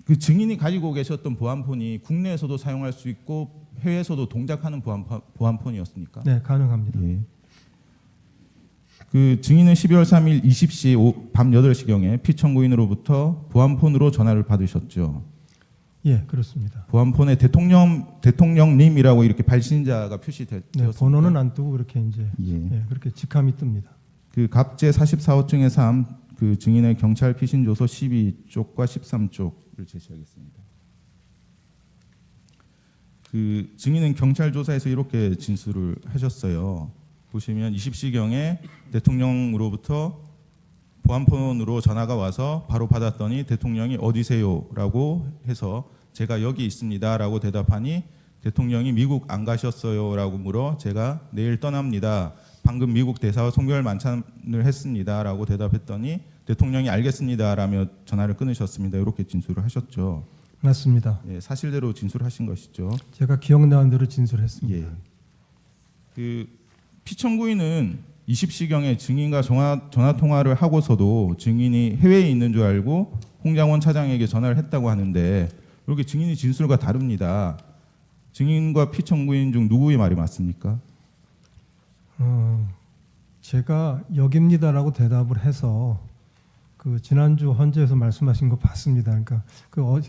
그 증인이 가지고 계셨던 보안폰이 국내에서도 사용할 수 있고 해외에서도 동작하는 보안폰이었습니까? 네, 가능합니다. 예. 그 증인은 12월 3일 20시 밤 8시경에 피청구인으로부터 보안폰으로 전화를 받으셨죠. 예, 그렇습니다. 보안폰에 대통령님이라고 이렇게 발신자가 표시되었습니다. 네, 번호는 안 뜨고 그렇게 이제 예. 그렇게 직함이 뜹니다. 그 갑제 44호증의 3, 그 증인의 경찰 피신 조서 12쪽과 13쪽을 제시하겠습니다. 그 증인은 경찰 조사에서 이렇게 진술을 하셨어요. 보시면 20시경에 대통령으로부터 보안폰으로 전화가 와서 바로 받았더니 대통령이 어디세요라고 해서 제가 여기 있습니다라고 대답하니 대통령이 미국 안 가셨어요라고 물어 제가 내일 떠납니다. 방금 미국 대사와 송별 만찬을 했습니다라고 대답했더니 대통령이 알겠습니다라며 전화를 끊으셨습니다. 이렇게 진술을 하셨죠. 맞습니다. 예, 사실대로 진술하신 것이죠. 제가 기억나는 대로 진술했습니다. 예. 그 피청구인은 20시경에 증인과 전화 통화를 하고서도 증인이 해외에 있는 줄 알고 홍장원 차장에게 전화를 했다고 하는데 이렇게 증인이 진술과 다릅니다. 증인과 피청구인 중 누구의 말이 맞습니까? 제가 여기입니다라고 대답을 해서 그 지난주 헌재에서 말씀하신 거 봤습니다. 그러니까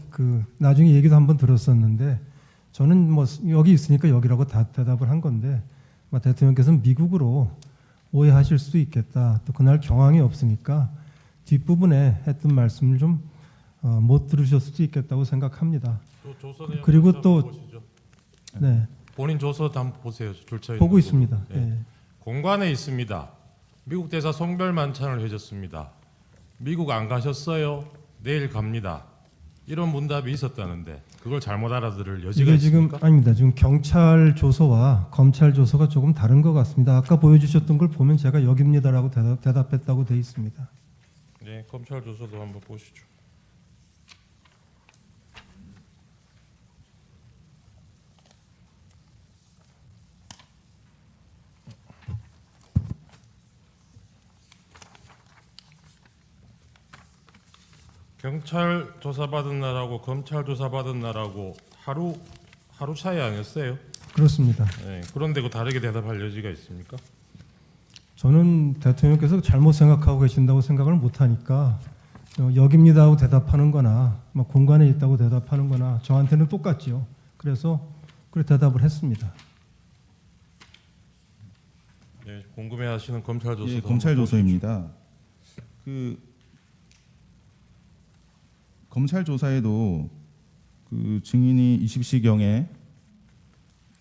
그 나중에 얘기도 한번 들었었는데 저는 뭐 여기 있으니까 여기라고 다 대답을 한 건데 대통령께서는 미국으로 오해하실 수도 있겠다. 또 그날 경황이 없으니까 뒷부분에 했던 말씀을 좀 못 들으셨을 수도 있겠다고 생각합니다. 그리고 또 보시죠. 네, 본인 조서도 한번 보세요. 줄차 보고 있습니다. 예. 네. 공관에 있습니다. 미국 대사 송별 만찬을 해줬습니다. 미국 안 가셨어요? 내일 갑니다. 이런 문답이 있었다는데 그걸 잘못 알아들을 여지가 이게 지금 있습니까? 아닙니다. 지금 경찰 조서와 검찰 조서가 조금 다른 것 같습니다. 아까 보여주셨던 걸 보면 제가 여기입니다라고 대답했다고 돼 있습니다. 네, 검찰 조서도 한번 보시죠. 경찰 조사받은 날하고 검찰 조사받은 날하고 하루 차이 아니었어요? 그렇습니다. 네, 그런데 그 다르게 대답할 여지가 있습니까? 저는 대통령께서 잘못 생각하고 계신다고 생각을 못하니까 여기입니다 하고 대답하는 거나 공간에 있다고 대답하는 거나 저한테는 똑같지요. 그래서 그렇게 대답을 했습니다. 네, 궁금해하시는 검찰 조서. 예, 검찰 조서입니다. 그 검찰 조사에도 그 증인이 20시경에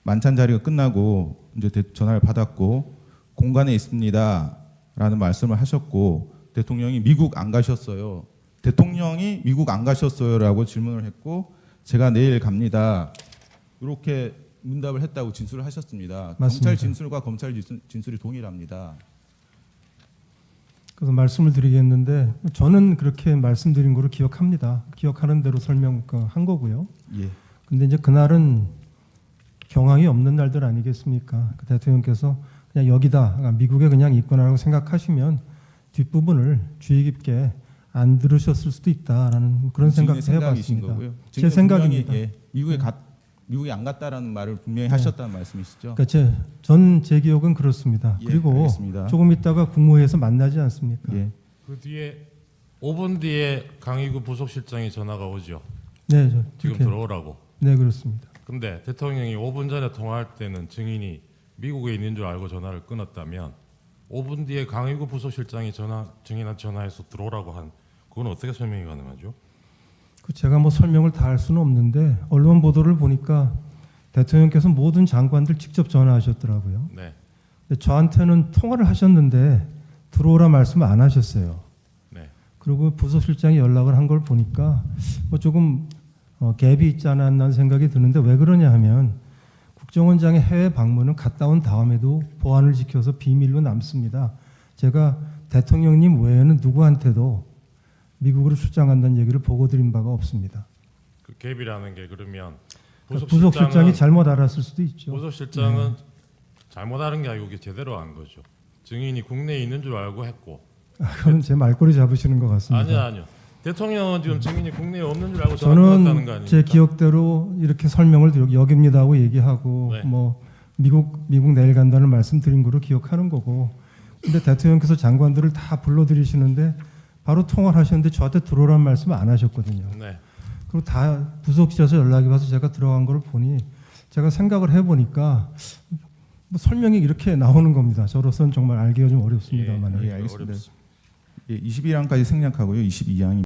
만찬 자리가 끝나고 이제 전화를 받았고 공간에 있습니다라는 말씀을 하셨고 대통령이 미국 안 가셨어요. 대통령이 미국 안 가셨어요라고 질문을 했고 제가 내일 갑니다. 이렇게 문답을 했다고 진술을 하셨습니다. 맞습니다. 검찰 진술과 검찰 진술이 동일합니다. 그래서 말씀을 드리겠는데 저는 그렇게 말씀드린 거를 기억합니다. 기억하는 대로 설명한 거고요. 예. 근데 이제 그날은 경황이 없는 날들 아니겠습니까? 그 대통령께서 그냥 여기다, 그러니까 미국에 그냥 있거나라고 생각하시면 뒷부분을 주의 깊게 안 들으셨을 수도 있다라는 그런 생각도 생각이신 해봤습니다. 거고요. 제 생각입니다. 분명히, 예, 미국에 안 갔다라는 말을 분명히 하셨다는 말씀이시죠? 그러니까 제 기억은 그렇습니다. 예, 그리고 알겠습니다. 조금 있다가 국무회의에서 만나지 않습니까? 예. 그 뒤에 5분 뒤에 강희구 부속실장이 전화가 오죠. 네, 지금 들어오라고. 네, 그렇습니다. 근데 대통령이 5분 전에 통화할 때는 증인이 미국에 있는 줄 알고 전화를 끊었다면 5분 뒤에 강희구 부속실장이 증인한테 전화해서 들어오라고 한 그건 어떻게 설명이 가능하죠? 제가 뭐 설명을 다 할 수는 없는데 언론 보도를 보니까 대통령께서 모든 장관들 직접 전화하셨더라고요. 네. 근데 저한테는 통화를 하셨는데 들어오라 말씀을 안 하셨어요. 네. 그리고 부서실장이 연락을 한 걸 보니까 뭐 조금 갭이 있지 않았나 생각이 드는데 왜 그러냐 하면 국정원장의 해외 방문은 갔다 온 다음에도 보안을 지켜서 비밀로 남습니다. 제가 대통령님 외에는 누구한테도 미국으로 출장한다는 얘기를 보고 드린 바가 없습니다. 그 갭이라는 게 그러면 부속실장이 잘못 알았을 수도 있죠. 부속실장은 잘못 알은 게 아니고 이게 제대로 한 거죠. 증인이 국내에 있는 줄 알고 했고. 그건 제 말꼬리 잡으시는 것 같습니다. 아니요. 대통령은 지금 증인이 국내에 없는 줄 알고 전화 끊었다는 거 저는 아닙니까? 제 기억대로 이렇게 설명을 드리고 여깁니다고 얘기하고 네. 뭐 미국 내일 간다는 말씀드린 거로 기억하는 거고. 근데 대통령께서 장관들을 다 불러들이시는데 바로 통화를 하셨는데 저한테 들어오라는 말씀 안 하셨거든요. 네. 그리고 다 부속실에서 연락이 와서 제가 들어간 걸 보니 제가 생각을 해보니까 뭐 설명이 이렇게 나오는 겁니다. 저로서는 정말 알기가 좀 어렵습니다만. 예, 알겠습니다. 어렵습니다. 예, 21항까지 생략하고요. 22항입니다.